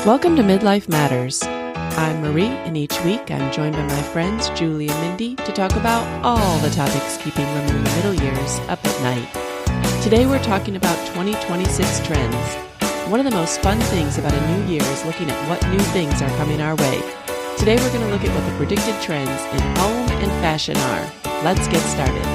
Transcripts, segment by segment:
Welcome to Midlife Matters. I'm Marie, and each week I'm joined by my friends Julie and Mindy to talk about all the topics keeping women in the middle years up at night. Today we're talking about 2026 trends. One of the most fun things about a new year is looking at what new things are coming our way. Today we're going to look at what the predicted trends in home and fashion are. Let's get started.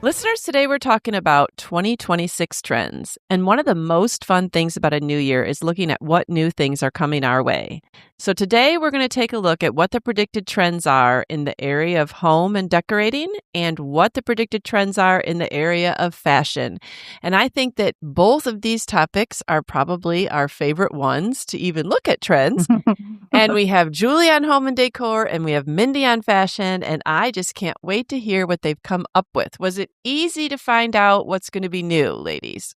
Listeners, today we're talking about 2026 trends, and one of the most fun things about a new year is looking at what new things are coming our way. So today we're going to take a look at what the predicted trends are in the area of home and decorating and what the predicted trends are in the area of fashion. And I think that both of these topics are probably our favorite ones to even look at trends. And we have Julie on home and decor, and we have Mindy on fashion, and I just can't wait to hear what they've come up with. Was it easy to find out what's going to be new, ladies?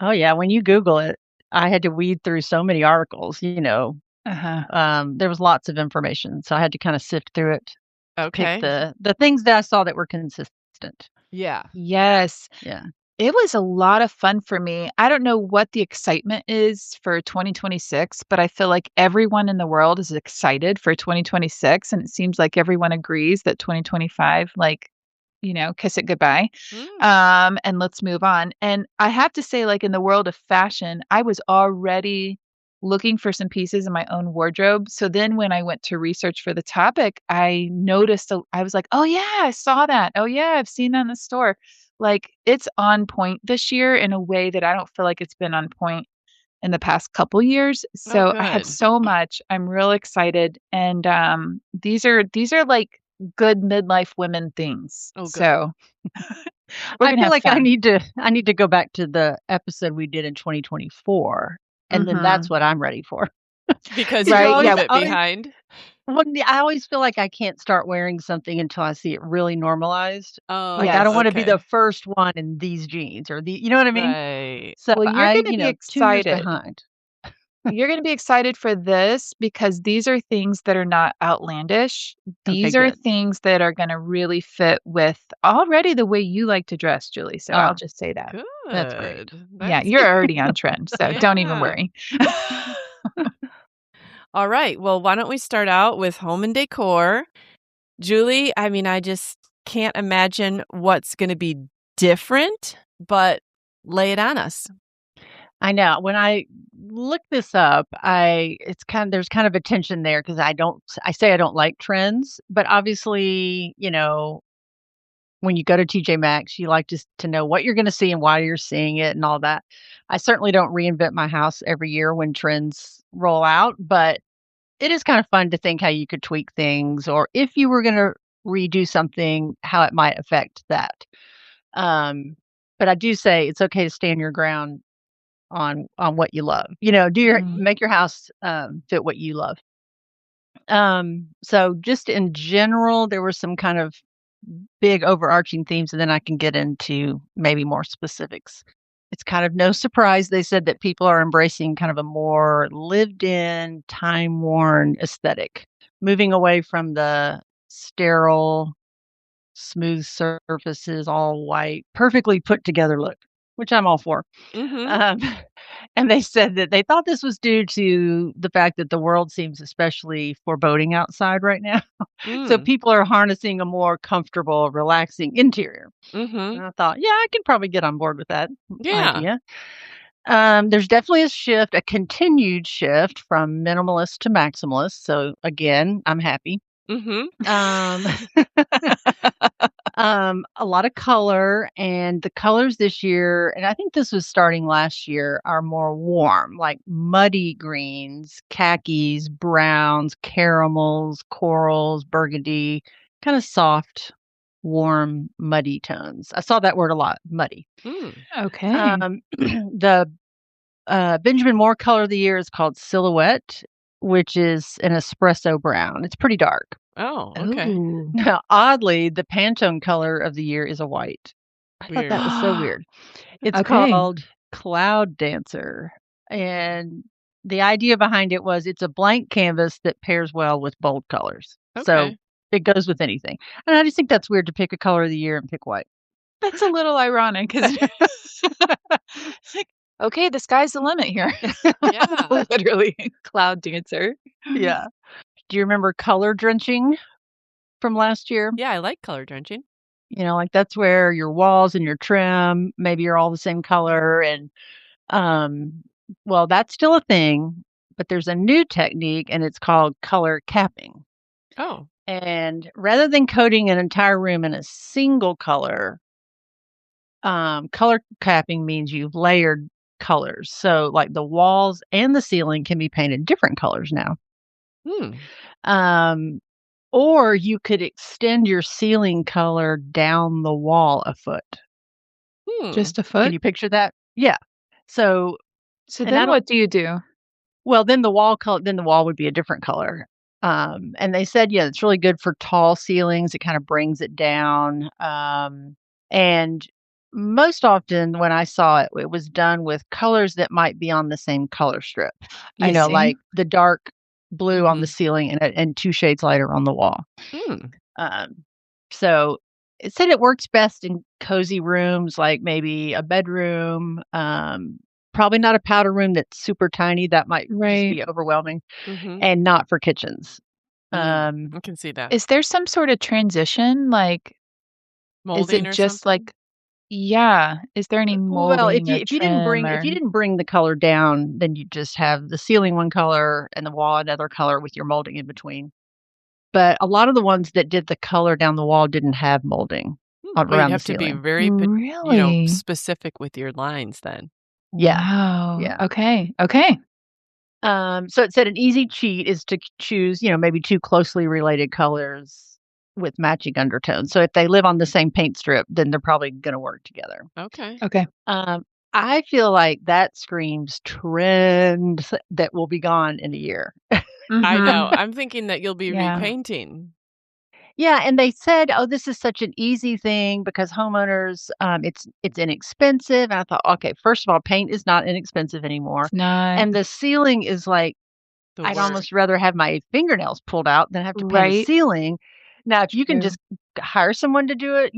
Oh, yeah. When you Google it, I had to weed through so many articles, there was lots of information. So I had to kind of sift through it, Okay. pick the things that I saw that were consistent. Yeah. Yes. Yeah. It was a lot of fun for me. I don't know what the excitement is for 2026, but I feel like everyone in the world is excited for 2026. And it seems like everyone agrees that 2025, kiss it goodbye. And let's move on. And I have to say, like in the world of fashion, I was already looking for some pieces in my own wardrobe. So then when I went to research for the topic, I noticed, I was like, oh yeah, I saw that. Oh yeah, I've seen that in the store. Like it's on point this year in a way that I don't feel like it's been on point in the past couple years. So I have good. so much. I'm real excited. And these are like good midlife women things. Oh, good. So we're I gonna feel have like I fun. need to go back to the episode we did in 2024, and then that's what I'm ready for. Because Right, you're a little yeah. bit behind. I always feel like I can't start wearing something until I see it really normalized. Oh, Like I don't want to be okay. the first one in these jeans or you know what I mean? Right. So Well, you're gonna be 2 years excited. behind. You're going to be excited for this because these are things that are not outlandish. Okay, These are good. things that are going to really fit with already the way you like to dress, Julie. So I'll just say that. Good. That's great. Yeah, That's you're already on trend. So don't even Yeah. worry. All right. Well, why don't we start out with home and decor? Julie, I just can't imagine what's going to be different, but lay it on us. I know. When I look this up, there's kind of a tension there because I say I don't like trends, but obviously, when you go to TJ Maxx, you like to know what you're going to see and why you're seeing it and all that. I certainly don't reinvent my house every year when trends roll out, but it is kind of fun to think how you could tweak things or if you were going to redo something, how it might affect that. But I do say it's okay to stand your ground on what you love. Make your house fit what you love. So just in general, there were some kind of big overarching themes, and then I can get into maybe more specifics. It's kind of no surprise they said that people are embracing kind of a more lived in, time worn aesthetic, moving away from the sterile, smooth surfaces, all white, perfectly put together look, which I'm all for. And they said that they thought this was due to the fact that the world seems especially foreboding outside right now. So people are harnessing a more comfortable, relaxing interior. And I thought, yeah, I can probably get on board with that idea. There's definitely a continued shift from minimalist to maximalist. So again, I'm happy. A lot of color, and the colors this year, and I think this was starting last year, are more warm, like muddy greens, khakis, browns, caramels, corals, burgundy, kind of soft, warm, muddy tones. I saw that word a lot, muddy. Okay. The Benjamin Moore color of the year is called Silhouette, which is an espresso brown. It's pretty dark. Oh, okay. Ooh. Now, oddly, the Pantone color of the year is a white. I thought that was so weird. It's Okay. called Cloud Dancer. And the idea behind it was it's a blank canvas that pairs well with bold colors. So Okay. it goes with anything. And I just think that's weird to pick a color of the year and pick white. That's a little ironic because it's like, okay, the sky's the limit here. Yeah. Literally, cloud dancer. Yeah. Do you remember color drenching from last year? Yeah, I like color drenching. Like that's where your walls and your trim, maybe are all the same color. And, um, well, that's still a thing, but there's a new technique and it's called color capping. Oh. And rather than coating an entire room in a single color, color capping means you've layered colors. So, like the walls and the ceiling can be painted different colors now. Hmm. Um, or you could extend your ceiling color down the wall a foot. Hmm. Just a Can foot? you picture that? Yeah. So, So and I then don't what do you do? well, then the wall would be a different color. And they said, yeah, it's really good for tall ceilings. It kind of brings it down. And most often when I saw it, it was done with colors that might be on the same color strip. I see. Like the dark blue on the Mhm. ceiling and two shades lighter on the wall. Mm. Um, so it said it works best in cozy rooms, like maybe a bedroom. Probably not a powder room that's super tiny. That might just Right. be overwhelming, Mhm. and not for kitchens. Mm. Um, I can see that. Is there some sort of transition? Like, is Molding it or just something? like yeah, is there any well, molding or trim if or you didn't bring the color down, then you just have the ceiling one color and the wall another color with your molding in between. But a lot of the ones that did the color down the wall didn't have molding Well, you'd around the have to be ceiling. very really? specific with your lines then. Yeah, Wow. yeah. Okay. Okay. So it said an easy cheat is to choose, maybe two closely related colors with matching undertones. So if they live on the same paint strip, then they're probably going to work together. Okay. Okay. I feel like that screams trends that will be gone in a year. I know. Mhm. I'm thinking that you'll be Yeah. repainting. Yeah, and they said, "Oh, this is such an easy thing because homeowners, it's inexpensive." And I thought, okay, first of all, paint is not inexpensive anymore, It's not and the ceiling is like The I'd work. almost rather have my fingernails pulled out than have to paint a right. ceiling. Now, if you can True. just hire someone to do it,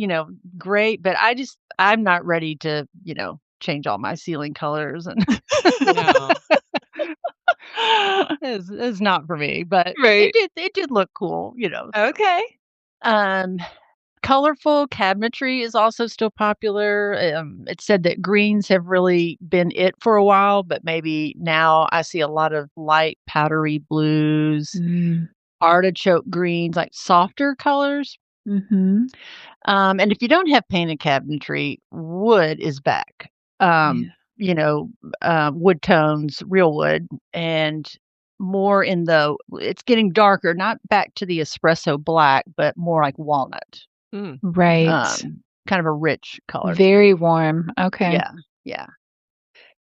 great, but I'm not ready to, change all my ceiling colors and No. it's not for me, but Right. it did look cool. Okay. Um Colorful cabinetry is also still popular. It said that greens have really been it for a while, but maybe now I see a lot of light powdery blues, Mm. artichoke greens, like softer colors. Mhm. And if you don't have painted cabinetry, wood is back. Yeah. You know, wood tones, real wood, and more it's getting darker, not back to the espresso black, but more like walnut. Mm. Right. Kind of a rich color. Very warm. Okay. Yeah, yeah.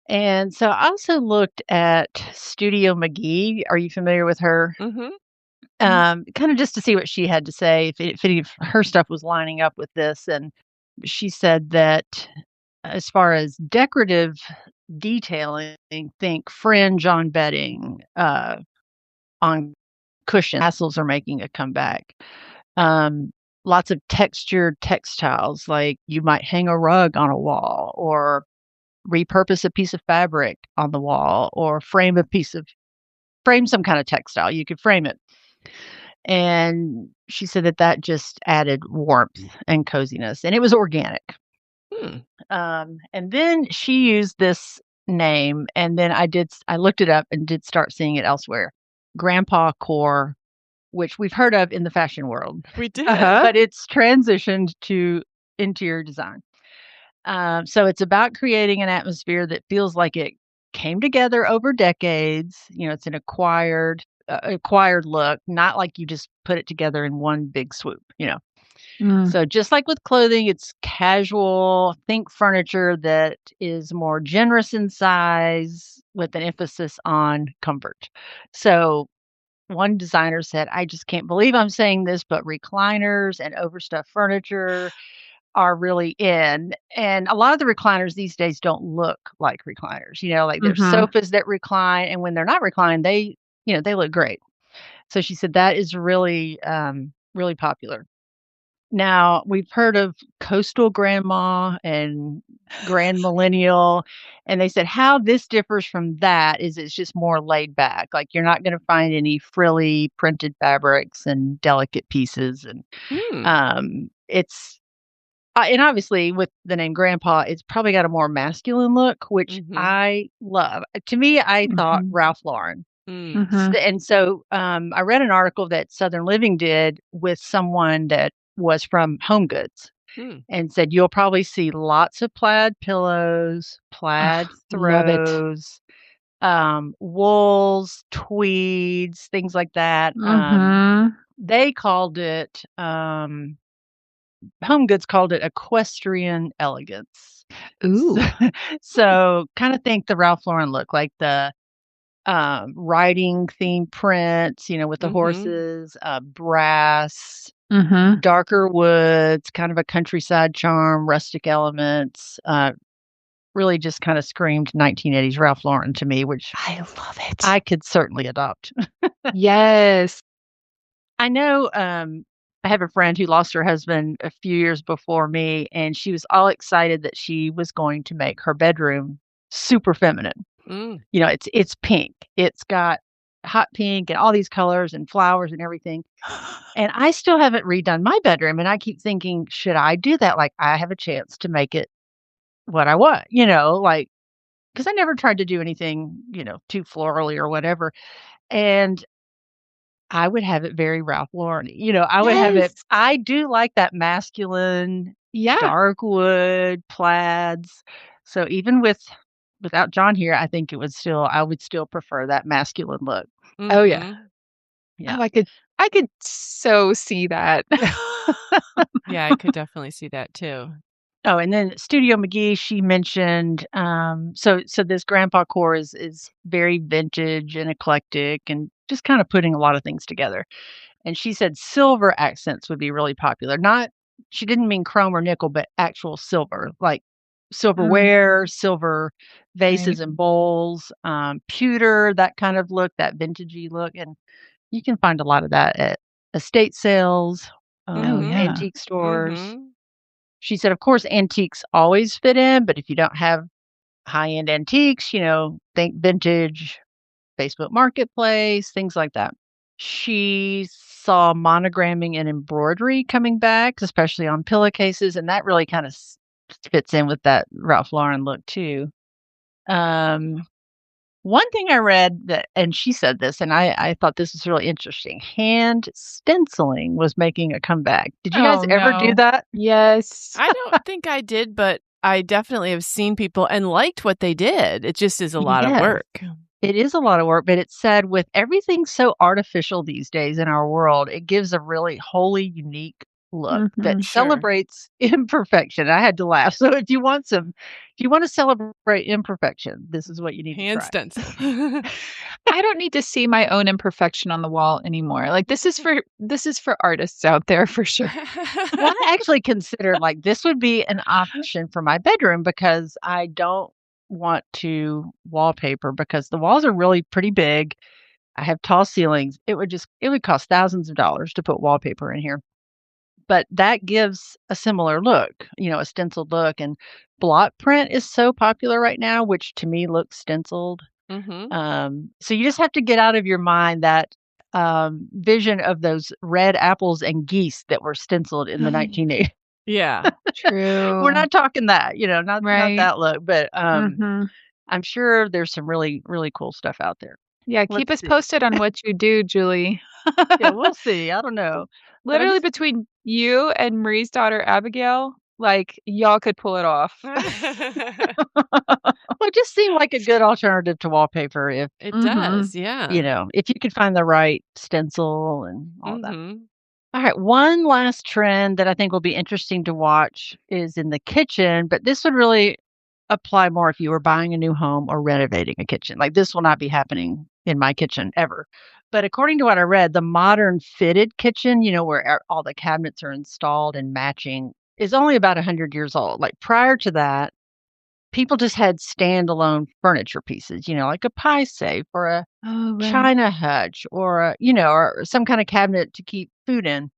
And so I also looked at Studio McGee. Are you familiar with her? Mhm. Mm. Kind of just to see what she had to say, if any of her stuff was lining up with this. And she said that as far as decorative detailing, think fringe on bedding, on cushion. Tassels are making a comeback. Um, Lots of textured textiles, like you might hang a rug on a wall or repurpose a piece of fabric on the wall or frame some kind of textile. You could frame it. And she said that that just added warmth and coziness, and it was organic. Hmm. And then she used this name, and then I looked it up and did start seeing it elsewhere. Grandpa core, which we've heard of in the fashion world, We did. Uh-huh. but it's transitioned to interior design. So it's about creating an atmosphere that feels like it came together over decades. It's an acquired look, not like you just put it together in one big swoop. Mm. So just like with clothing, it's casual. Think furniture that is more generous in size with an emphasis on comfort. So one designer said, I just can't believe I'm saying this, but recliners and overstuffed furniture are really in. And a lot of the recliners these days don't look like recliners. Like there's Mhm. sofas that recline, and when they're not reclined, they look great. So she said that is really, really popular. Now, we've heard of coastal grandma and grand millennial, and they said how this differs from that is it's just more laid back. Like you're not going to find any frilly printed fabrics and delicate pieces, and Mm. it's and obviously with the name grandpa, it's probably got a more masculine look, which Mhm. I love. To me, I thought Mhm. Ralph Lauren. Mm. Mhm. And so, I read an article that Southern Living did with someone that was from Home Goods Mm. and said, "You'll probably see lots of plaid pillows, Oh, plaid love it. throws, wools, tweeds, things like that." Mhm. They called it, Home Goods called it equestrian elegance. So, Ooh. so kind of think the Ralph Lauren look, like the riding theme prints, with the Mhm. horses, brass, Mhm. darker woods, kind of a countryside charm, rustic elements. Really just kind of screamed 1980s Ralph Lauren to me, which I love it. I could certainly adopt. Yes. I know I have a friend who lost her husband a few years before me, and she was all excited that she was going to make her bedroom super feminine. Mm. It's pink. It's got hot pink and all these colors and flowers and everything. And I still haven't redone my bedroom, and I keep thinking, should I do that? Like, I have a chance to make it what I want, like, because I never tried to do anything, too florally or whatever. And I would have it very Ralph Lauren. I would have it. Yes. I do like that masculine, Yeah. dark wood plaids. So even without John here, I would still prefer that masculine look. Oh, yeah. Mhm. Yeah. Oh, I could so see that. Yeah, I could definitely see that too. Oh, and then Studio McGee, she mentioned, so this grandpa core is very vintage and eclectic and just kind of putting a lot of things together. And she said silver accents would be really popular. Not She didn't mean chrome or nickel, but actual silver, like Mm, silverware, silver right. vases and bowls, pewter, that kind of look, that vintagey look. And you can find a lot of that at estate sales, Oh, Mhm. yeah. antique stores. Mhm. She said, of course, antiques always fit in, but if you don't have high end antiques, think vintage, Facebook Marketplace, things like that. She saw monogramming and embroidery coming back, especially on pillowcases, and that really kind of fits in with that Ralph Lauren look too. Um, One thing I read and she said this, and I thought this was really interesting. Hand stenciling was making a comeback. Did you guys Oh, ever do no. that? Yes. I don't think I did, but I definitely have seen people and liked what they did. It just is a lot of Yes. work. It is a lot of work, but it said with everything so artificial these days in our world, it gives a really wholly unique look that Mhm. Sure. celebrates imperfection. I had to laugh. So if you want to celebrate imperfection, this is what you need to Hand try. stencil. I don't need to see my own imperfection on the wall anymore. Like, this is for artists out there for sure. Well, I actually considered like this would be an option for my bedroom because I don't want to wallpaper because the walls are really pretty big. I have tall ceilings. It would cost thousands of dollars to put wallpaper in here. But that gives a similar look, a stenciled look, and block print is so popular right now, which to me looks stenciled. Mhm. So you just have to get out of your mind that vision of those red apples and geese that were stenciled in the 1980s. Yeah. We're True. not talking that, not Right. that look, but Mhm. I'm sure there's some really, really cool stuff out there. Yeah, keep Let's us see. posted on what you do, Julie. Yeah, we'll see. I don't know. But I Literally just between you and Marie's daughter, Abigail, like, y'all could pull it off. well, it just seemed like a good alternative to wallpaper It Mhm. does, yeah. if you could find the right stencil and all that. Mhm. All right, one last trend that I think will be interesting to watch is in the kitchen, but this would really apply more if you were buying a new home or renovating a kitchen. Like this will not be happening in my kitchen ever. But according to what I read, the modern fitted kitchen, where all the cabinets are installed and matching, is only about 100 years old. Like prior to that, people just had standalone furniture pieces, like a pie safe or a Oh, right. china hutch or or some kind of cabinet to keep food in.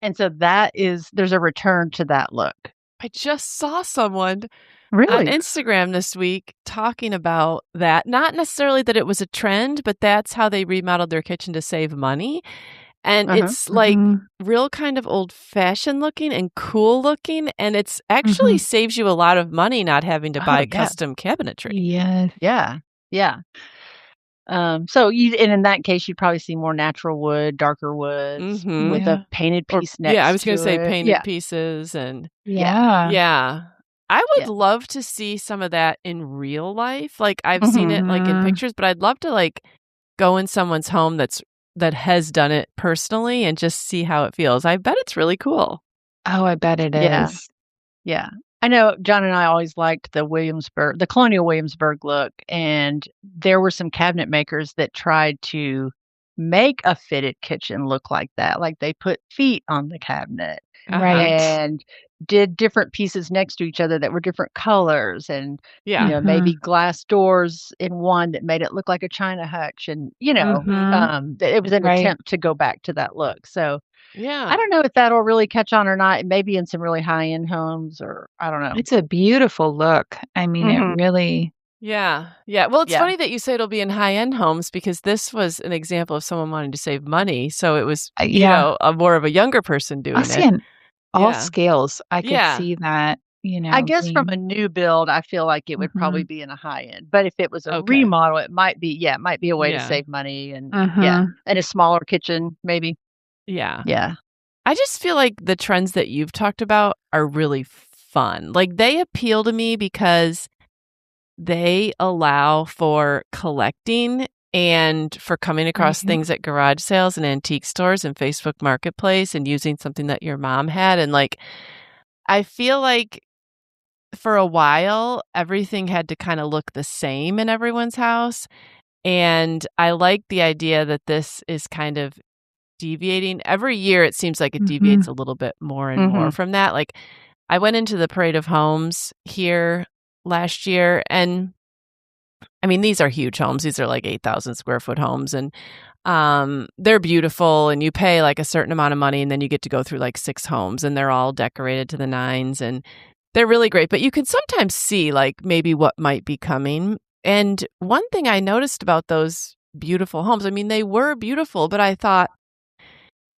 And so there's a return to that look. I just saw someone on Really? Instagram this week talking about that. Not necessarily that it was a trend, but that's how they remodeled their kitchen to save money. And Uh-huh. it's like Mhm. real kind of old-fashioned looking and cool looking, and it's actually saves you a lot of money not having to Oh, buy yeah. custom cabinetry. Yes. Yeah. Yeah. And in that case, you'd probably see more natural wood, darker woods Mhm. with a Yeah. painted Or piece yeah, I next was gonna to say it. painted Yeah. pieces and Yeah. Yeah. yeah. I would Yeah. love to see some of that in real life. Like, I've seen Mhm. it, like, in Mhm. pictures, but I'd love to, like, go in someone's home that has done it personally and just see how it feels. I bet it's really cool. Oh, I bet it Yeah. is. Yeah. I know John and I always liked the Colonial Williamsburg look, and there were some cabinet makers that tried to make a fitted kitchen look like that. Like they put feet on the cabinet Uh-huh. Right. and did different pieces next to each other that were different colors and, Yeah. maybe Mhm. glass doors in one that made it look like a china hutch and, Mhm. it was an Right. attempt to go back to that look. So I Yeah. don't know if that'll really catch on or not. Maybe in some really high-end homes or I don't know. It's a beautiful look. I mean, it Mhm. really Yeah. Yeah. Well, it's Yeah. funny that you say it'll be in high-end homes because this was an example of someone wanting to save money, so it was, yeah. a more of a younger person I'll doing see it. on all Yeah. scales. I could Yeah. see that, I guess from being a new build, I feel like it would probably Mhm. be in a high end, but if it was a Okay. remodel, it might be a way to Yeah. save money and yeah, Mhm. and a smaller kitchen maybe. Yeah. Yeah. I just feel like the trends that you've talked about are really fun. Like, they appeal to me because they allow for collecting and for coming across Right. things at garage sales and antique stores and Facebook Marketplace and using something that your mom had. And, like, I feel like for a while, everything had to kinda look the same in everyone's house, and I like the idea that this is kind of deviating. Every year, it seems like it deviates Mhm. a little bit more and more Mhm. from that. Like, I went into the Parade of Homes here last year, and I mean, these are huge homes. These are like 8,000 square foot homes, and they're beautiful, and you pay like a certain amount of money, and then you get to go through like 6 homes, and they're all decorated to the nines, and they're really great. But you can sometimes see like maybe what might be coming. And one thing I noticed about those beautiful homes, I mean, they were beautiful, but I thought,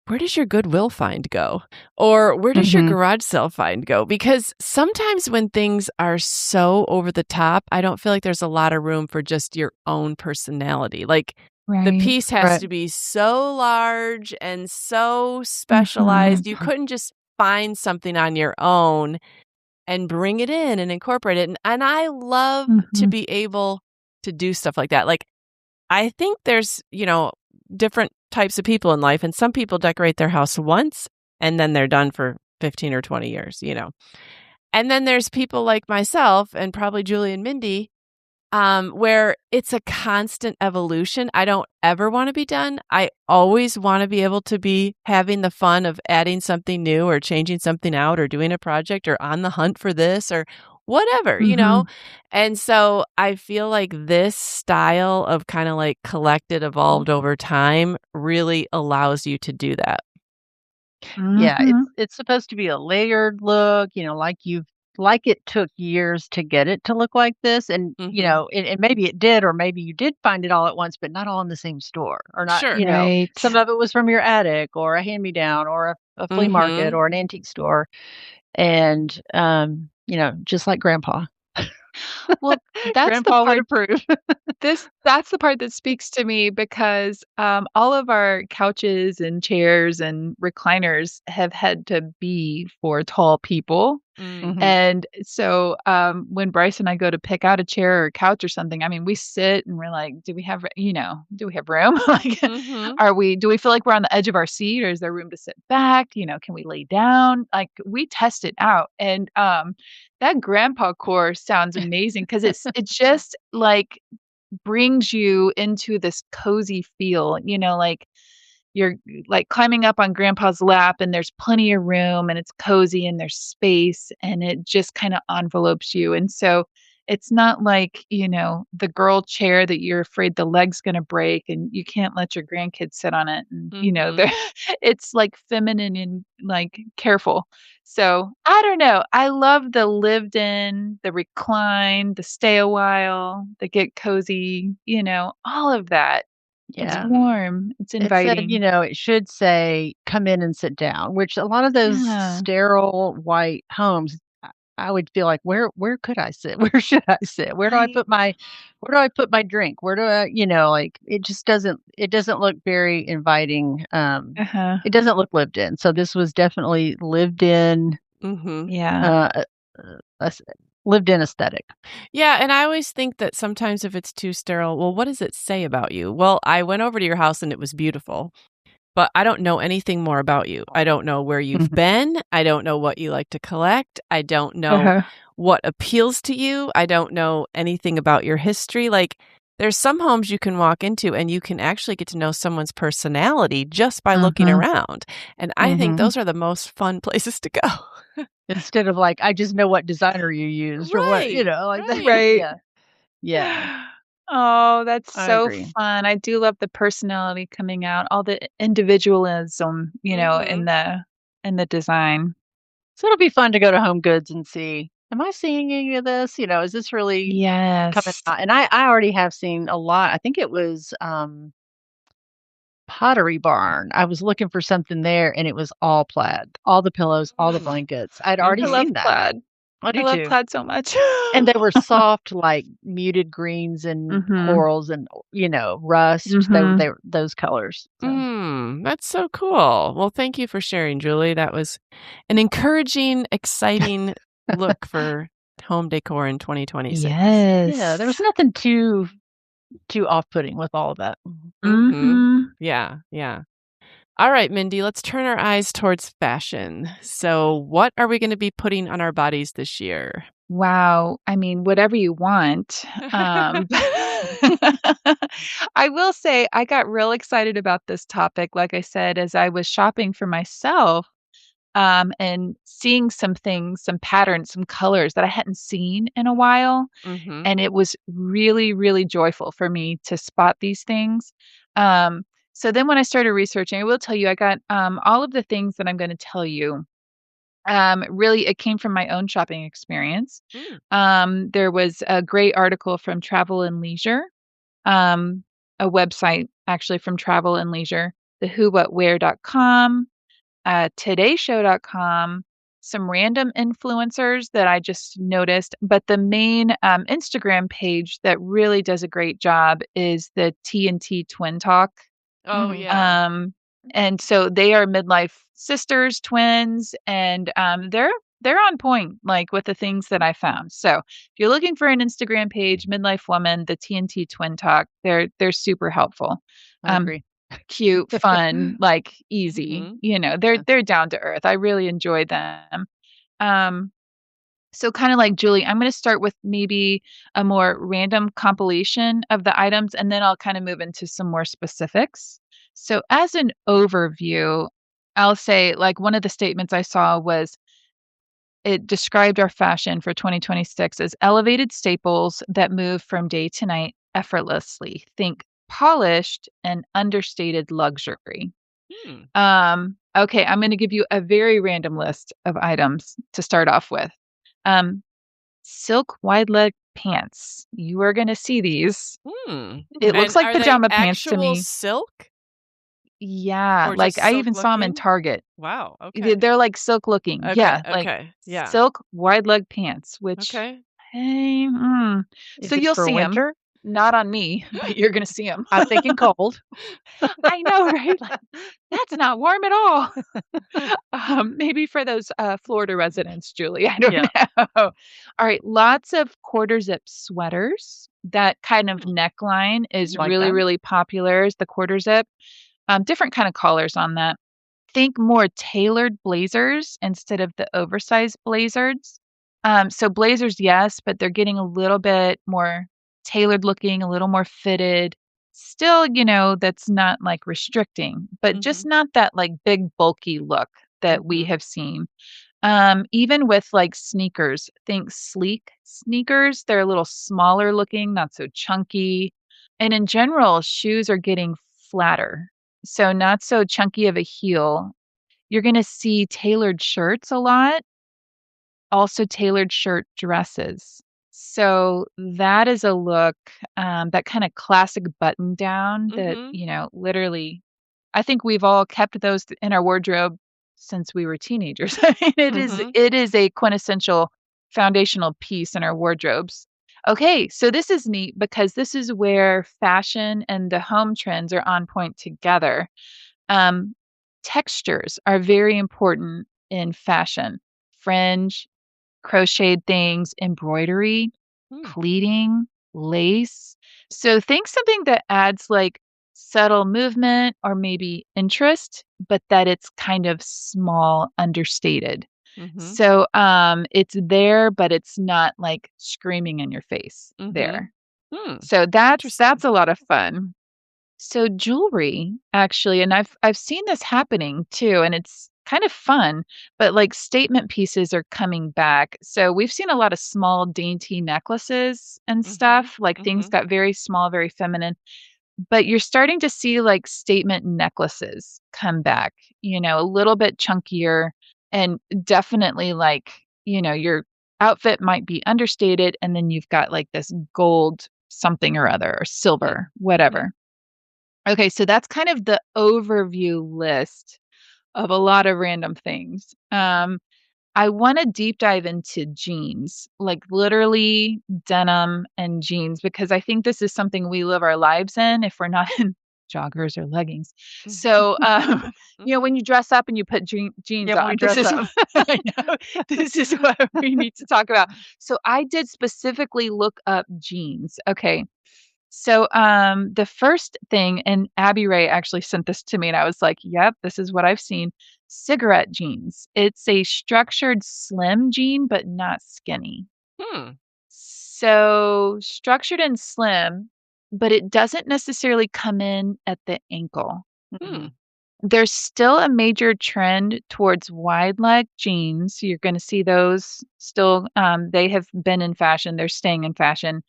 where does your Goodwill find go? Or where does your Mhm. garage sale find go? Because sometimes when things are so over the top, I don't feel like there's a lot of room for just your own personality. Like, the Right. piece has Right. to be so large and so Mhm. specialized. You couldn't just find something on your own and bring it in and incorporate it. And I love to Mhm. be able to do stuff like that. Like, I think there's, different types of people in life, and some people decorate their house once and then they're done for 15 or 20 years. And then there's people like myself and probably Julie and Mindy, where it's a constant evolution. I don't ever want to be done. I always want to be able to be having the fun of adding something new or changing something out or doing a project or on the hunt for this or whatever. Mhm. And so I feel like this style of kind of like collected, evolved over time really allows you to do that. Yeah, Mhm. it's supposed to be a layered look, like it took years to get it to look like this and, Mhm. and maybe it did or maybe you did find it all at once, but not all in the same store or not, Sure. some Right. of it was from your attic or a hand-me-down or a flea market Mhm. or an antique store and, just like grandpa. Well, that's the Grandpa would part approve. that's the part that speaks to me because, all of our couches and chairs and recliners have had to be for tall people. Mm. Mhm. And so, when Bryce and I go to pick out a chair or a couch or something, I mean, we sit and we're like, do we have room? Like, Mhm. do we feel like we're on the edge of our seat or is there room to sit back? Can we lay down? Like, we test it out. And, that grandpa core sounds amazing because it just like brings you into this cozy feel, like you're like climbing up on grandpa's lap and there's plenty of room and it's cozy and there's space and it just kind of envelopes you. And so It's not like, the girl chair that you're afraid the leg's gonna break and you can't let your grandkids sit on it and, Mhm. they're it's, like, feminine and, like, careful. So, I don't know. I love the lived in, the recline, the stay a while, the get cozy, all of that. It's Yeah. Mhm. warm, it's It said, inviting. it should say, "Come in and sit down," which a lot of those Yeah. sterile white homes, I would feel like, "Where could I sit? Where should I sit? I Where do I put my drink? Where do I," like, it doesn't look very inviting, Uh-huh. it doesn't look lived in. So this was definitely Mhm. Yeah. uh, as lived in aesthetic. Yeah, and I always think that sometimes if it's too sterile, well, what does it say about you? Well, I went over to your house and it was beautiful, but I don't know anything more about you. I don't know where you've Mhm. been. I don't know what you like to collect. I don't know Uh-huh. what appeals to you. I don't know anything about your history. Like, there's some homes you can walk into and you can actually get to know someone's personality just by looking Mhm. around. And I think Mhm. those are the most fun places to go. Instead of like, "I just know what designer you used," or what, Right, like that. right. Right. Yeah. Yeah. Oh, that's I so agree. fun. I do love the personality coming out, all the individualism, in Mhm. the design. So it'll be fun to go to Home Goods and see, am I seeing any of this? Is this really coming Yes. out? And I already have seen a lot. I think it was Pottery Barn. I was looking for something there and it was all plaid, all the pillows, all the Mm. blankets. I'd already I Mhm. love seen that. plaid. I I do love too. plaid so much. And they were soft, like muted greens and Mhm. corals and, rust. Mhm. They were those colors. So That's so cool. Well, thank you for sharing, Julie. That was an encouraging, exciting look for home decor in 2026. yeah, there was Yes. nothing too off-putting with all of that. Mhm. Mhm. Yeah, yeah. All right, Mindy, let's turn our eyes towards fashion. So, what are we gonna be putting on our bodies this year? Wow. I mean, whatever you want. I will say I got real excited about this topic, like I said, as I was shopping for myself, and seeing some things, some patterns, some colors that I hadn't seen in a while. Mhm. And it was really, really joyful for me to spot these things. Um, so then when I started researching, I will tell you, I got all of the things that I'm going to tell you. Really, it came from my own shopping experience. Mm. There was a great article from Travel and Leisure, um, a website actually from Travel and Leisure, the whowhatwear.com, todayshow.com, some random influencers that I just noticed, but the main Instagram page that really does a great job is the TNT Twin Talk. Oh, Mhm. yeah. And so they are midlife sisters, twins, and they're on point, like with the things that I found. So if you're looking for an Instagram page, midlife woman, the TNT Twin Talk, they're super helpful. I Um, agree. Cute, fun, like easy. Mhm. They're Yeah. they're down to earth. I really enjoy them. Um, so kind of like Julie, I'm going to start with maybe a more random compilation of the items, and then I'll kind of move into some more specifics. So as an overview, I'll say like one of the statements I saw was it described our fashion for 2026 as elevated staples that move from day to night effortlessly. Think polished and understated luxury. Mm. Okay, I'm going to give you a very random list of items to start off with. Um, Silk wide leg pants. You are gonna see these. Mm. It looks And like are they pajama pants to actual me. silk Yeah, or like, just I silk even saw them in looking? Target. Wow, okay. They're, like, silk looking. Okay, Yeah, like, okay. Yeah. silk wide leg pants, which, Okay. hey, so Is it you'll for see them. winter? Not on me, but you're gonna see them. I'm thinking cold. I know, right? Like, that's not warm at all. Maybe for those, Florida residents, Julie, I don't Yeah. know. All right, lots of quarter zip sweaters. That kind of Mm, neckline is like really, that. really popular is the quarter zip. Different kind of collars on that. Think more tailored blazers instead of the oversized blazers. So blazers, yes, but they're getting a little bit more tailored looking, a little more fitted. Still, that's not like restricting, but just Mhm. not that like big bulky look that we Mhm. have seen. Even with like sneakers, think sleek sneakers. They're a little smaller looking, not so chunky. And in general, shoes are getting flatter. So not so chunky of a heel. You're going to see tailored shirts a lot, also tailored shirt dresses. So that is a look, that kind of classic button down that, Mhm. literally I think we've all kept those in our wardrobe since we were teenagers. I mean, Mhm. it is a quintessential foundational piece in our wardrobes. Okay, so this is neat because this is where fashion and the home trends are on point together. Um, Textures are very important in fashion. Fringe, crocheted things, embroidery, Mm. pleating, lace. So think something that adds like subtle movement or maybe interest, but that it's kind of small, understated. Mhm. So it's there, but it's not like screaming in your face Mhm. there. Hmm. So that's Interesting. a lot of fun. So jewelry, actually, and I've seen this happening too, and it's kind of fun, but like statement pieces are coming back. So we've seen a lot of small, dainty necklaces and Mhm. stuff. Like things Mhm. got very small, very feminine. But you're starting to see like statement necklaces come back, a little bit chunkier and definitely like, your outfit might be understated. And then you've got like this gold something or other or Hmm. silver, Hmm. whatever. Okay, so that's kind of the overview list of a lot of random things. I want to deep dive into jeans, like literally denim and jeans, because I think this is something we live our lives in if we're not in joggers or leggings. Mhm. So, Mhm. when you dress up and you put jeans Yeah, when we on, this dress is, up. I know, this is what we need to talk about. So, I did specifically look up jeans. Okay. So, the first thing, and Abby Ray actually sent this to me, and I was like, "Yep, this is what I've seen." Cigarette jeans. It's a structured slim jean, but not skinny. Hmm. So structured and slim, but it doesn't necessarily come in at the ankle. Hmm. Mhm. There's still a major trend towards wide leg jeans. You're going to see those still. They have been in fashion. They're staying in fashion.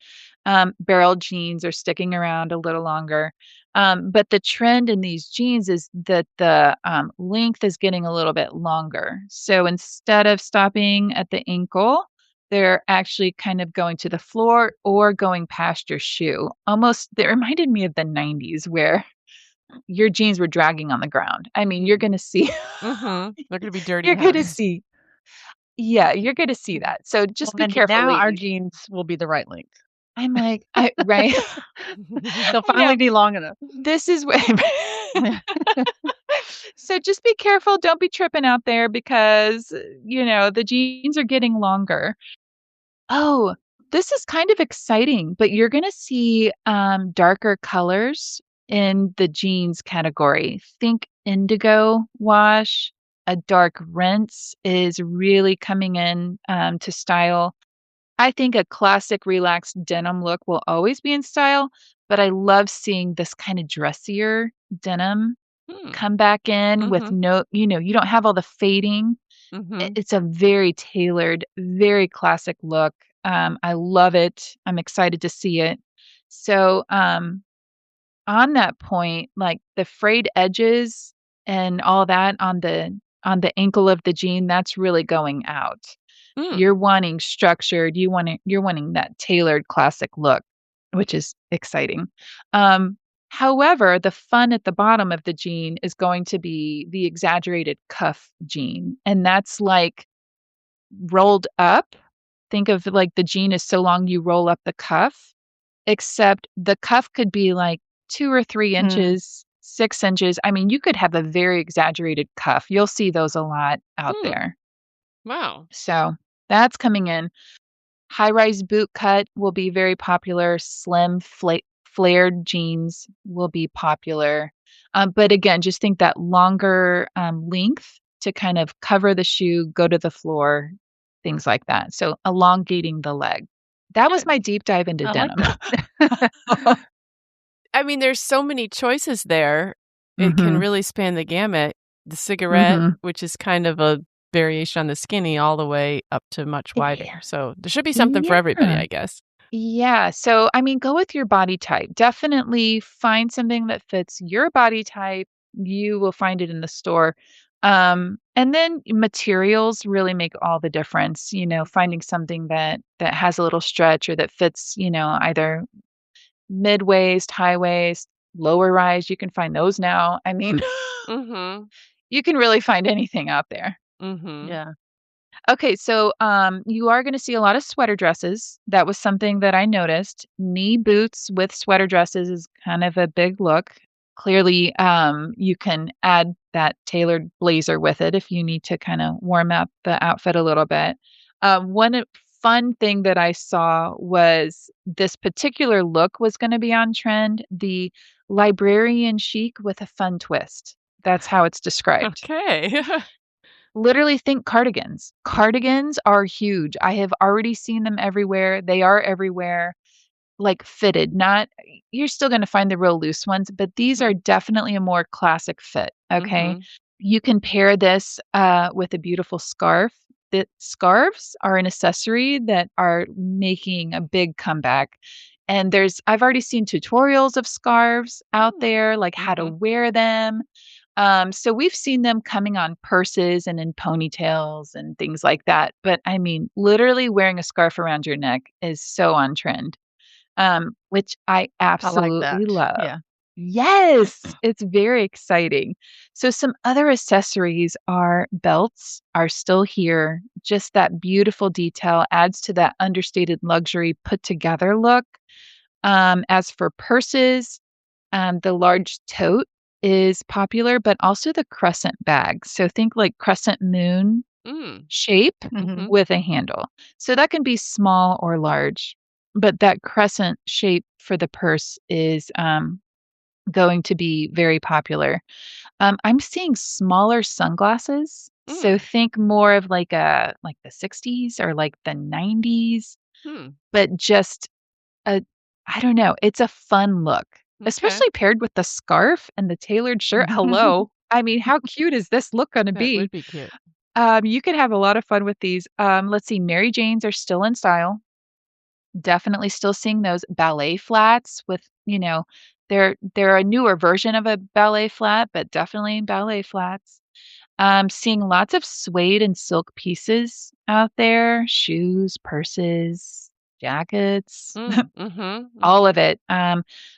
Barrel jeans are sticking around a little longer. But the trend in these jeans is that the length is getting a little bit longer. So instead of stopping at the ankle, they're actually kind of going to the floor or going past your shoe. Almost, they reminded me of the 90s where your jeans were dragging on the ground. I mean, you're Mhm. gonna see Mhm. They're gonna be dirty you're gonna hands. see yeah, you're gonna see that. So Well, just be Mindy, careful, now our ladies. jeans will be the right length. I'm like, I right? They'll I know. finally be long enough. This is what So just be careful, don't be tripping out there because, the jeans are getting longer. Oh, this is kind of exciting, but you're gonna see, darker colors in the jeans category. Think indigo wash, a dark rinse is really coming in, to style. I think a classic relaxed denim look will always be in style, but I love seeing this kinda dressier denim Hmm. come back in with Mhm. no you don't have all the fading. Mhm. It's a very tailored, very classic look. I love it. I'm excited to see it. So, on that point, like the frayed edges and all that on the ankle of the jean, that's really going out. Mm. You're wanting structured, you're wanting that tailored classic look, which is exciting. Um, However, the fun at the bottom of the jean is going to be the exaggerated cuff jean, and that's like rolled up. Think of like the jean is so long you roll up the cuff, except the cuff could be like 2 or 3 Mm. inches, 6 inches. I mean, you could have a very exaggerated cuff. You'll see those a lot out Hmm. there. Wow. So, that's coming in. High-rise boot cut will be very popular. Slim flared jeans will be popular. But again, just think that longer, length to kind of cover the shoe, go to the floor, things like that. So elongating the leg. That was Good. my deep dive into I like denim. that. I mean, there's so many choices there. It can Mhm. really span the gamut. The cigarette, Mhm. which is kind of a variation on the skinny all the way up to much wider. Yeah. So there should be something for everybody, I guess. Yeah. So, I mean, go with your body type. Definitely find something that fits your body type. You will find it in the store. And then materials really make all the difference. Finding something that has a little stretch or that fits, either mid waist, high waist, lower rise. You can find those now. I mean, Mhm. you can really find anything out there. Mhm. Yeah. Okay, so you are going to see a lot of sweater dresses. That was something that I noticed. Knee boots with sweater dresses is kind of a big look. Clearly, you can add that tailored blazer with it if you need to kind of warm up the outfit a little bit. One fun thing that I saw was this particular look was going to be on trend, the librarian chic with a fun twist. That's how it's described. Okay. Literally think cardigans. Cardigans are huge. I have already seen them everywhere. They are everywhere, like fitted, not you're still gonna find the real loose ones, but these are Mhm. definitely a more classic fit, okay? Mhm. You can pair this, with a beautiful scarf. The scarves are an accessory that are making a big comeback, and I've already seen tutorials of scarves out Mm. there, like how to Mhm. wear them. So we've seen them coming on purses and in ponytails and things like that, but I mean, literally wearing a scarf around your neck is so on trend, which I I like that. absolutely love. Yeah. Yes, it's very exciting. So some other accessories are belts are still here. Just that beautiful detail adds to that understated luxury put together look. As for purses, the large tote is popular, but also the crescent bag. So think like crescent moon Mm. shape Mhm. with a handle. So that can be small or large, but that crescent shape for the purse is going to be very popular. I'm seeing smaller sunglasses. So Mm. think more of like the 60s or like the 90s, Hmm. but just a I don't know, it's a fun look, Okay. especially paired with the scarf and the tailored shirt. Hello. I mean, how cute is this look gonna That be? would be cute. You can have a lot of fun with these. Let's see, Mary Janes are still in style. Definitely still seeing those ballet flats with, they're a newer version of a ballet flat, but definitely ballet flats. Seeing lots of suede and silk pieces out there, shoes, purses, jackets. Mm. Mhm. All Mhm. of it.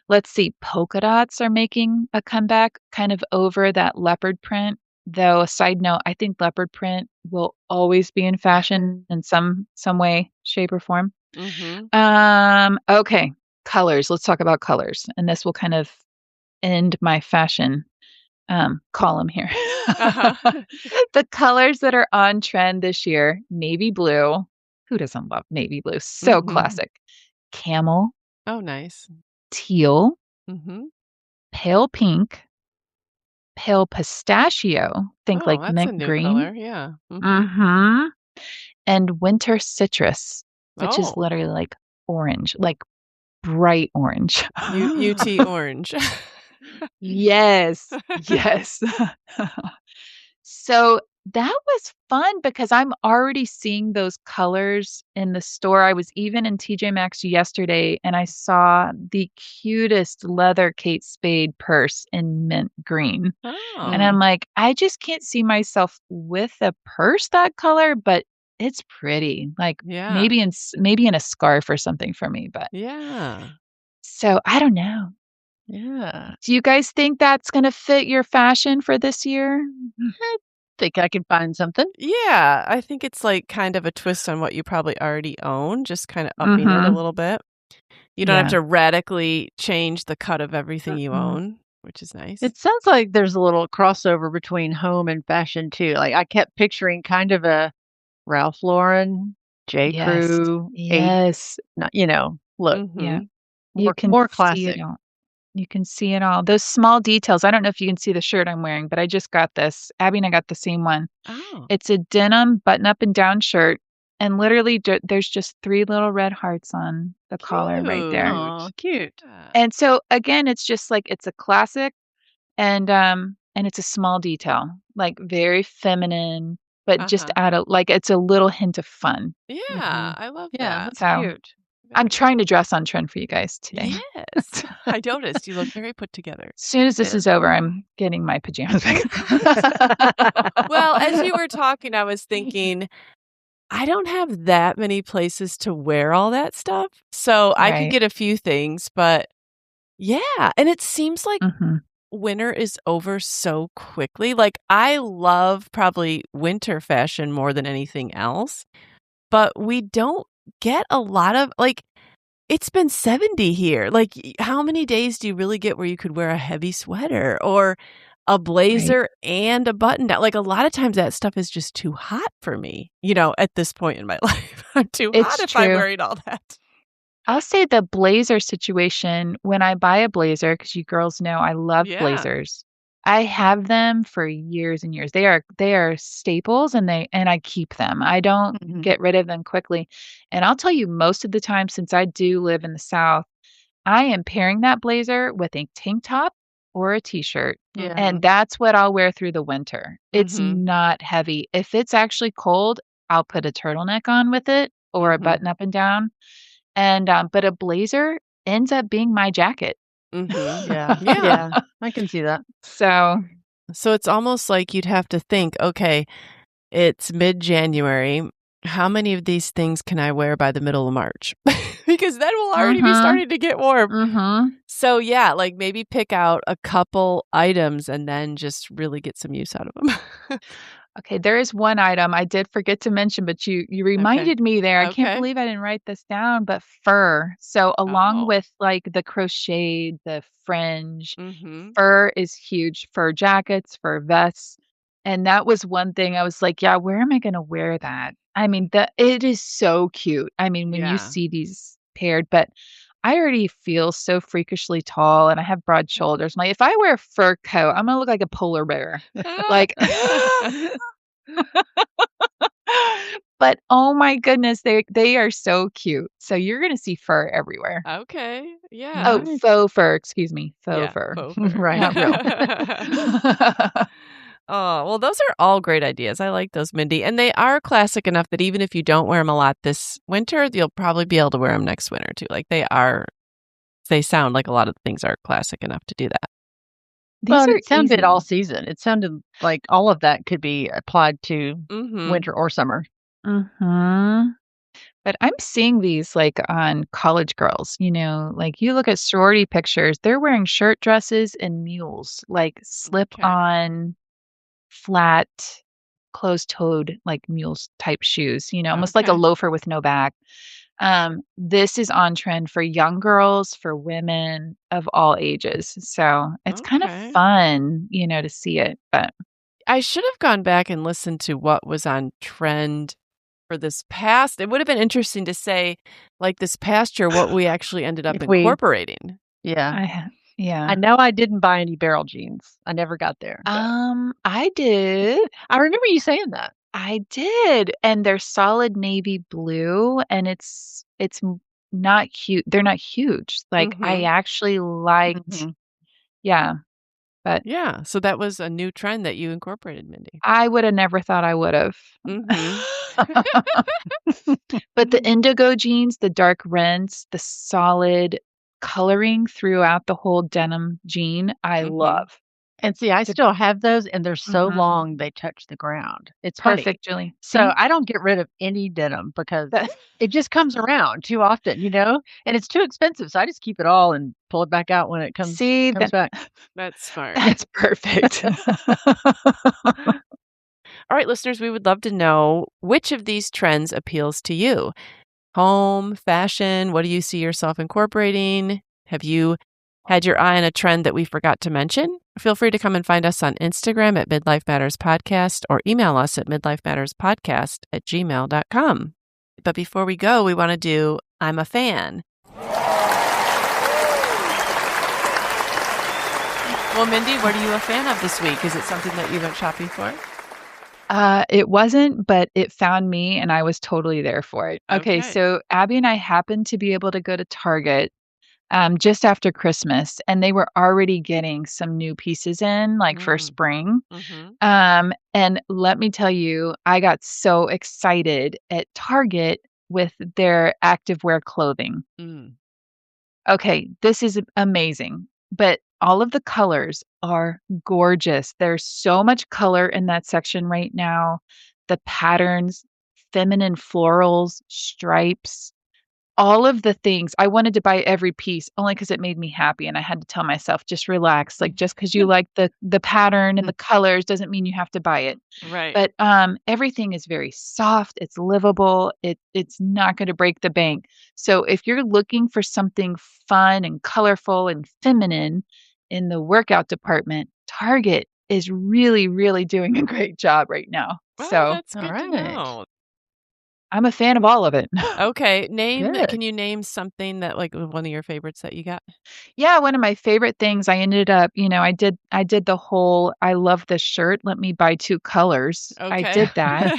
Let's see, polka dots are making a comeback kind of over that leopard print. Though a side note, I think leopard print will always be in fashion in some way, shape, or form. Mhm. Okay, colors. Let's talk about colors, and this will kind of end my fashion column here. Uh-huh. The colors that are on trend this year: navy blue. Who doesn't love navy blue? So Mhm. classic. Camel, Oh, nice. teal, Mhm. pale pink, pale pistachio, think Oh, like that's a mint new green, color. Yeah. Mhm. mhm, and winter citrus, which is Oh, literally like orange, like bright orange. UT orange. Yes, yes. So that was fun because I'm already seeing those colors in the store. I was even in TJ Maxx yesterday and I saw the cutest leather Kate Spade purse in mint green. And Oh, I'm Mm. like, I just can't see myself with a purse that color, but it's pretty. Like yeah. maybe in a scarf or something for me, but Yeah. so I don't know. Yeah. Do you guys think that's going to fit your fashion for this year? I think I can find something. Yeah, I think it's, like, kind of a twist on what you probably already own, just kinda upping it a Mhm. little bit. You don't have Yeah. to radically change the cut of everything you Mm-mm. own, which is nice. It sounds like there's a little crossover between home and fashion too. Like I kept picturing kind of a Ralph Lauren, J. Yes. Crew, 80s, Yes. look, Yeah. Mhm. You can more see it classic. all. You can see it all. Those small details. I don't know if you can see the shirt I'm wearing, but I just got this. Abby and I got the same one. Oh, It's a denim button up and down shirt, and literally there's just 3 little red hearts on the collar right there. Oh, cute. cute. Yeah. And so again, it's just like it's a classic and it's a small detail, like very feminine. but just add it's a little hint of fun. Yeah, I love Yeah, that. that's So cute. I'm trying to dress on trend for you guys today. Yes. I noticed you look very put together. As soon as this Yeah. is over, I'm getting my pajamas back. Well, as you were talking, I was thinking, I don't have that many places to wear all that stuff. So I could Right. get a few things, but yeah. And it seems like Mhm. winter is over so quickly. Like, I love probably winter fashion more than anything else, but we don't get a lot of, like, it's been 70 here. Like, how many days do you really get where you could wear a heavy sweater or a Right. blazer and a button down? Like, a lot of times that stuff is just too hot for me, at this point in my life. I'm too hot It's if I'm true. wearing all that. I'll say the blazer situation, when I buy a blazer, because you girls know I love Yeah. blazers. I have them for years and years. They are staples and I keep them. I don't Mhm. get rid of them quickly. And I'll tell you, most of the time, since I do live in the South, I am pairing that blazer with a tank top or a t-shirt. Yeah. And that's what I'll wear through the winter. It's Mhm. not heavy. If it's actually cold, I'll put a turtleneck on with it or a Mhm. button up and down. And, but a blazer ends up being my jacket. Mhm. Yeah. Yeah. Yeah. I can see that. So, So it's almost like you'd have to think, okay, it's mid-January. How many of these things can I wear by the middle of March? Because then we'll already be starting to get warm. mhm. So yeah, like maybe pick out a couple items and then just really get some use out of them. Okay, there is one item I did forget to mention, but you reminded me there. I can't Okay. believe I didn't write this down, but fur. So along Oh. with like the crochet, the fringe, Mhm. fur is huge. Fur jackets, fur vests. And that was one thing I was like, yeah, where am I going to wear that? I mean, it is so cute. I mean, when you Yeah. see these paired, but I already feel so freakishly tall and I have broad shoulders. I'm like, if I wear a fur coat, I'm going to look like a polar bear. Like, but oh my goodness, they are so cute. So you're going to see fur everywhere. Okay. Yeah. Oh, Nice. faux fur, excuse me. Faux Yeah. fur. Faux fur. Right. Not real. Oh, well, those are all great ideas. I like those, Mindy. And they are classic enough that even if you don't wear them a lot this winter, you'll probably be able to wear them next winter too. Like they sound like a lot of things are classic enough to do that. These are It sounded easy. all season. It sounded like all of that could be applied to Mm-hmm. winter or summer. Mhm. But I'm seeing these like on college girls, like you look at sorority pictures, they're wearing shirt dresses and mules, like slip Okay. on flat closed-toed like mules type shoes, almost like a Okay. loafer with no back. This is on trend for young girls, for women of all ages. So it's kind of Okay. fun, to see it. But I should have gone back and listened to what was on trend for this past. It would have been interesting to say, like this past year, what we actually ended up If we- incorporating. Yeah. yeah. I know I didn't buy any barrel jeans. I never got there. But I did. I remember you saying that. I did, and they're solid navy blue, and not huge. They're not huge. Like I Mhm. actually liked, Mhm. yeah. But Yeah. So that was a new trend that you incorporated, Mindy. I would have never thought I would have. Mhm. But the indigo jeans, the dark rents, the solid coloring throughout the whole denim jean, I Mhm. love. And see, I The- still have those, and they're so Mhm. long they touch the ground. It's funny. Perfect, Julie. So I don't get rid of any denim because it just comes around too often, and it's too expensive. So I just keep it all and pull it back out when it comes See, back. That's smart. that's perfect. All right, listeners, we would love to know which of these trends appeals to you. Home, fashion, what do you see yourself incorporating? Have you had your eye on a trend that we forgot to mention? Feel free to come and find us on Instagram at Midlife Matters Podcast or email us at midlifematterspodcast@gmail.com. But before we go, we want to do I'm a Fan. Well, Mindy, what are you a fan of this week? Is it something that you went shopping for? It wasn't, but it found me and I was totally there for it. Okay, Okay. so Abby and I happened to be able to go to Target just after Christmas, and they were already getting some new pieces in, like, for Mm. spring. Mhm. And let me tell you, I got so excited at Target with their activewear clothing. Mm. Okay, this is amazing, but all of the colors are gorgeous. There's so much color in that section right now. The patterns, feminine florals, stripes, all of the things. I wanted to buy every piece only because it made me happy, and I had to tell myself, "Just relax, like, just because you like the pattern and the colors doesn't mean you have to buy it." Right. But, everything is very soft, it's livable, it's not gonna break the bank. So if you're looking for something fun and colorful and feminine in the workout department, Target is really, really doing a great job right now. Oh, So that's All good to right. know. I'm a fan of all of it. Okay, Good. can you name something that, like, one of your favorites that you got? Yeah, one of my favorite things, I ended up, I did the whole "I love this shirt, let me buy 2 colors." I Okay. did that,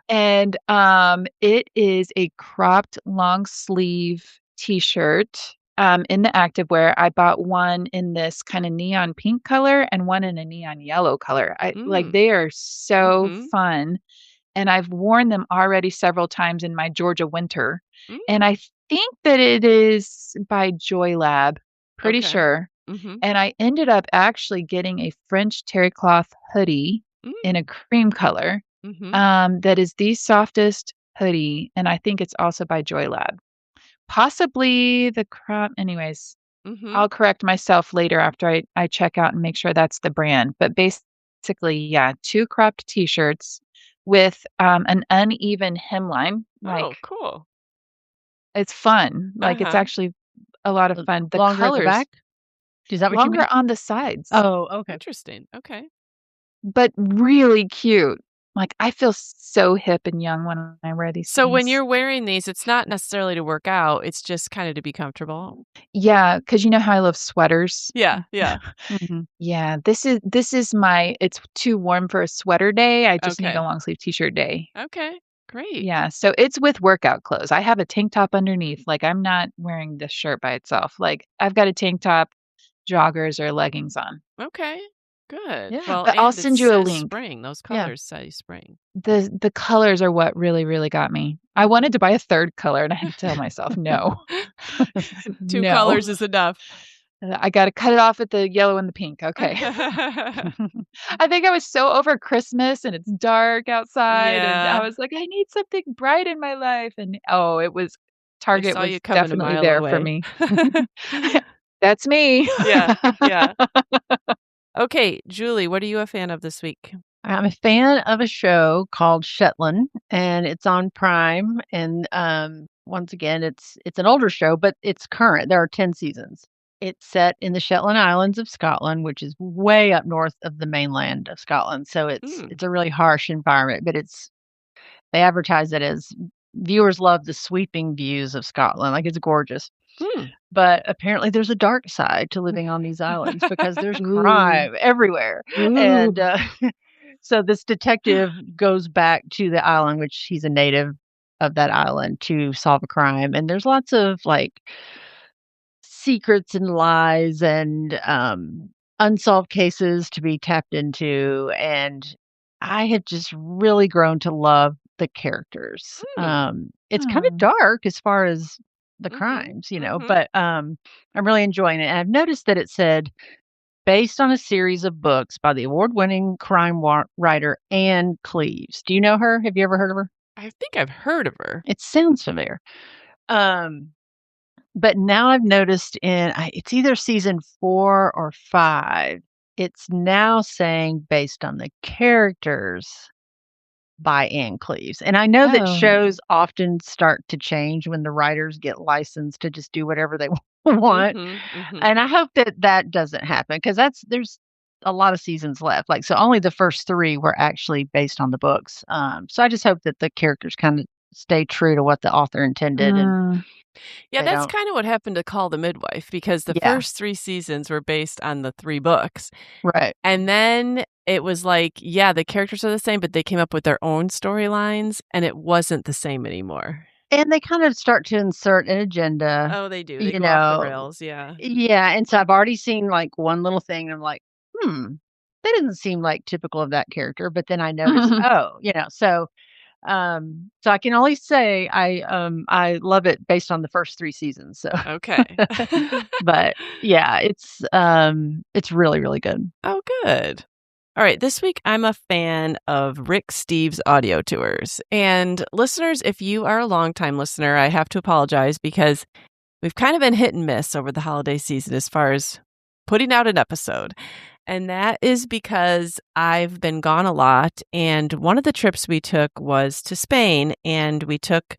and, it is a cropped long sleeve T-shirt, in the activewear. I bought one in this kinda neon pink color and one in a neon yellow color. Mm. They are so Mhm. fun, and I've worn them already several times in my Georgia winter, and Mm. I think that it is by JoyLab, pretty Okay. sure, Mhm. and I ended up actually getting a French terry cloth hoodie in Mm. a cream color, Mhm. that is the softest hoodie, and I think it's also by JoyLab. Possibly the crop anyways, Mhm. I'll correct myself later after I check out and make sure that's the brand, but basically, yeah, 2 cropped T-shirts with, an uneven hemline, Oh, like, cool. it's fun, like, it's Uh-huh. actually a lot of L fun. The Longer at the colors back? Is that what you longer meant? on the sides, Oh, okay. Interesting. Okay. but really cute. Like, I feel so hip and young when I wear these So when things. you're wearing these, it's not necessarily to work out, it's just kinda to be comfortable? Yeah, because you know how I love sweaters? Yeah, yeah. Mhm. Yeah, this is my it's too warm for a sweater day, I just need a Okay. long sleeve t-shirt day. Okay. Great. Yeah, so it's with workout clothes. I have a tank top underneath, like, I'm not wearing this shirt by itself, like, I've got a tank top, joggers, or leggings on. Okay. Good. Yeah. Well, But I'll and it send you a says link. spring. Those Yeah. colors say spring. The colors are what really, really got me. I wanted to buy a 3rd color, and I had to tell myself, "No. 2 No. colors is enough. I gotta cut it off at the yellow and the pink, okay." I think I was so over Christmas, and it's dark outside, and I Yeah. was like, "I need something bright in my life," and, oh, it was They Target saw was you coming a definitely mile there for away. me. That's me. Yeah, yeah. Okay, Julie, what are you a fan of this week? I'm a fan of a show called Shetland, and it's on Prime. And once again, it's an older show, but it's current. There are 10 seasons. It's set in the Shetland Islands of Scotland, which is way up north of the mainland of Scotland. So Mm. it's a really harsh environment, but they advertise it as viewers love the sweeping views of Scotland. Like it's gorgeous. Hmm. But apparently there's a dark side to living on these islands because there's Ooh. crime everywhere. And Ooh. so this detective goes back to the island, which he's a native of that island, to solve a crime. And there's lots of like secrets and lies and unsolved cases to be tapped into. And I have just really grown to love the characters. Mm. It's kind of Oh. dark as far as the Mhm. crimes, Mhm. but I'm really enjoying it. And I've noticed that it said based on a series of books by the award-winning crime writer Anne Cleves. Do you know her? Have you ever heard of her? I think I've heard of her. It sounds familiar. Um, but now I've noticed it's either season 4 or 5, it's now saying based on the characters by Ann Cleves. And I know that Oh. shows often start to change when the writers get licensed to just do whatever they want. Mhm. Mhm. And I hope that that doesn't happen because there's a lot of seasons left. Like, so only the first 3 were actually based on the books. So I just hope that the characters kind of stay true to what the author intended and Mm. Yeah, they that's don't. kinda what happened to Call the Midwife because the Yeah, first 3 seasons were based on the 3 books, right. and then it was like, yeah, the characters are the same, but they came up with their own storylines, and it wasn't the same anymore. And they kind of start to insert an agenda, Oh, they do. They you go off the know. rails. Yeah. Yeah, and so I've already seen, like, one little thing, and I'm like, "Hmm, that doesn't seem like typical of that character," but then I notice, oh, so I can only say I love it based on the first 3 seasons, so Okay. but, yeah, it's really, really good. Oh, good. All right. This week, I'm a fan of Rick Steves' audio tours. And listeners, if you are a longtime listener, I have to apologize because we've kind of been hit and miss over the holiday season as far as putting out an episode. And that is because I've been gone a lot. And one of the trips we took was to Spain. And we took,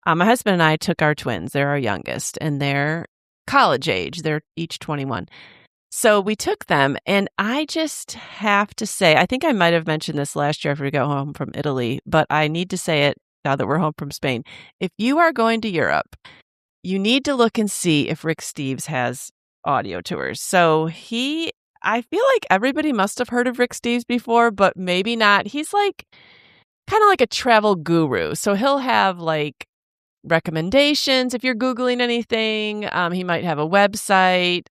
my husband and I took our twins. They're our youngest, and they're college age. They're each 21. So we took them, and I just have to say, I think I might have mentioned this last year after we got home from Italy, but I need to say it now that we're home from Spain. If you are going to Europe, you need to look and see if Rick Steves has audio tours. So I feel like everybody must have heard of Rick Steves before, but maybe not. He's like kind of like a travel guru. So he'll have like recommendations if you're Googling anything. He might have a website.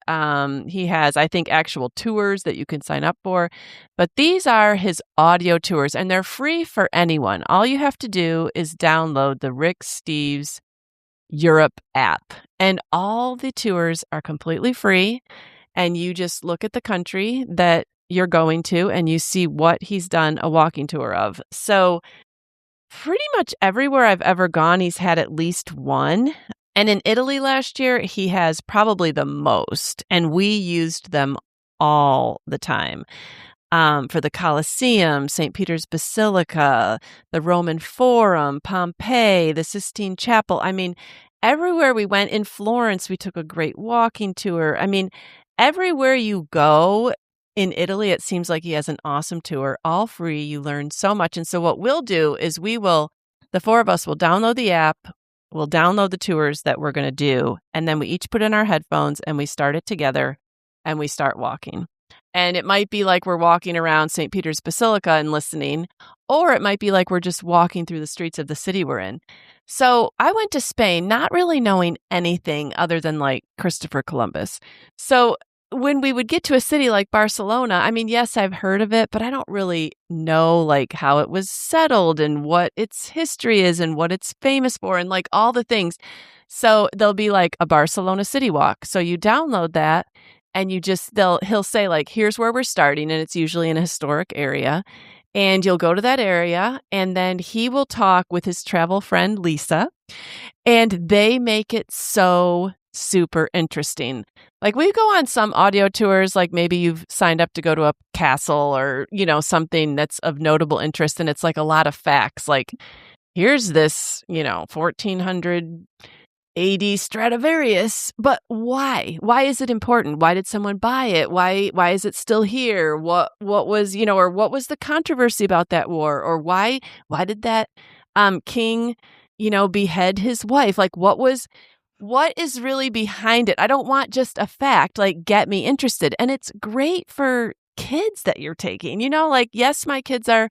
He has, I think, actual tours that you can sign up for. But these are his audio tours, and they're free for anyone. All you have to do is download the Rick Steves Europe app, and all the tours are completely free. And you just look at the country that you're going to, and you see what he's done a walking tour of. So pretty much everywhere I've ever gone, he's had at least one. And in Italy last year, he has probably the most. And we used them all the time. For the Colosseum, St. Peter's Basilica, the Roman Forum, Pompeii, the Sistine Chapel. I mean, everywhere we went, in Florence, we took a great walking tour. I mean, everywhere you go in Italy, it seems like he has an awesome tour, all free. You learn so much. And so what we'll do is the four of us will download the app, we'll download the tours that we're going to do, and then we each put in our headphones and we start it together and we start walking. And it might be like we're walking around St. Peter's Basilica and listening, or it might be like we're just walking through the streets of the city we're in. So I went to Spain not really knowing anything other than like Christopher Columbus. So when we would get to a city like Barcelona, I mean, yes, I've heard of it, but I don't really know like how it was settled and what its history is and what it's famous for and like all the things. So there'll be like a Barcelona city walk. So you download that and he'll say like, here's where we're starting. And it's usually in a historic area. And you'll go to that area and then he will talk with his travel friend, Lisa, and they make it so super interesting. Like we go on some audio tours, like maybe you've signed up to go to a castle or, something that's of notable interest. And it's like a lot of facts. Like here's this, 1400 AD Stradivarius, but why? Why is it important? Why did someone buy it? Why is it still here? What was, or what was the controversy about that war? Or why did that king, behead his wife? Like what is really behind it? I don't want just a fact, like get me interested. And it's great for kids that you're taking, like, yes, my kids are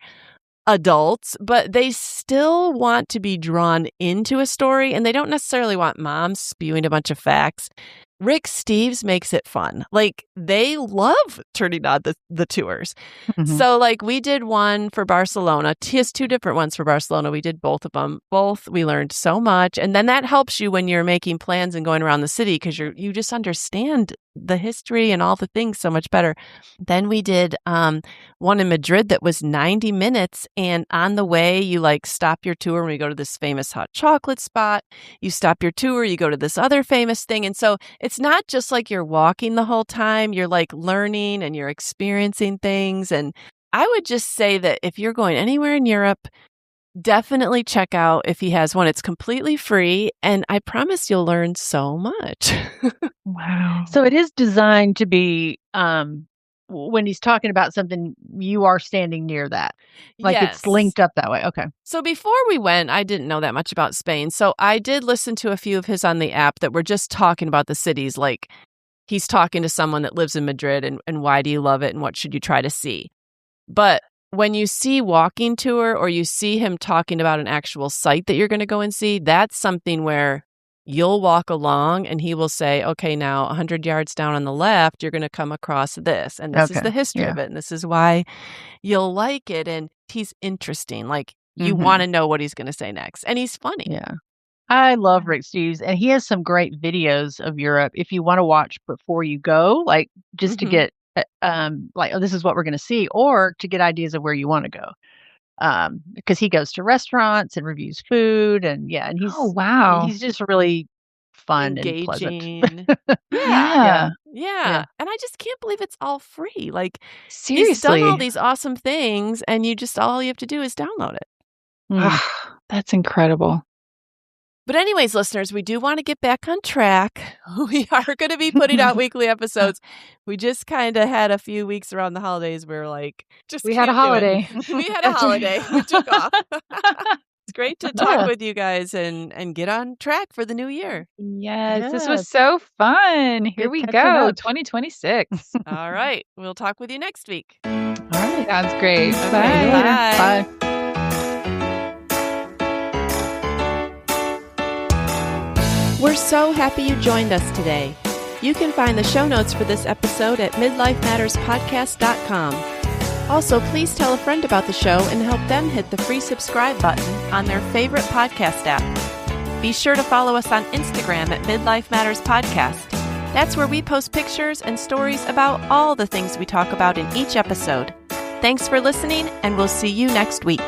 adults, but they still want to be drawn into a story and they don't necessarily want mom spewing a bunch of facts. Rick Steves makes it fun. Like they love turning on the tours. Mhm. So like we did one for Barcelona. He has two different ones for Barcelona. We did both of them. Both we learned so much. And then that helps you when you're making plans and going around the city because you just understand the history and all the things so much better. Then we did one in Madrid that was 90 minutes. And on the way, you like stop your tour when we go to this famous hot chocolate spot. You stop your tour, you go to this other famous thing. And so it's not just like you're walking the whole time. You're like learning and you're experiencing things. And I would just say that if you're going anywhere in Europe, definitely check out if he has one. It's completely free. And I promise you'll learn so much. Wow. So it is designed to be, when he's talking about something, you are standing near that. Like Yes. it's linked up that way. Okay. So before we went, I didn't know that much about Spain. So I did listen to a few of his on the app that were just talking about the cities. Like he's talking to someone that lives in Madrid and why do you love it and what should you try to see? But when you see walking tour or you see him talking about an actual site that you're going to go and see, that's something where you'll walk along and he will say, okay, now 100 yards down on the left, you're going to come across this. And this is the history of it. And this is why you'll like it. And he's interesting. Like you want to know what he's going to say next. And he's funny. Yeah. I love Rick Steves, and he has some great videos of Europe if you want to watch before you go, like just to get like, oh, this is what we're going to see, or to get ideas of where you want to go. Because he goes to restaurants and reviews food, and and he's just really fun engaging. And pleasant. Yeah. And I just can't believe it's all free. Like seriously, he's done all these awesome things, and all you have to do is download it. That's incredible. But anyways, listeners, we do want to get back on track. We are going to be putting out weekly episodes. We just kind of had a few weeks around the holidays where we had a holiday. We had a holiday. We took off. It's great to talk with you guys and get on track for the new year. Yes, this was so fun. Here we go, 2026. All right. We'll talk with you next week. All right. Sounds great. Okay, Bye. We're so happy you joined us today. You can find the show notes for this episode at midlifematterspodcast.com. Also, please tell a friend about the show and help them hit the free subscribe button on their favorite podcast app. Be sure to follow us on Instagram at Midlife Matters Podcast. That's where we post pictures and stories about all the things we talk about in each episode. Thanks for listening, and we'll see you next week.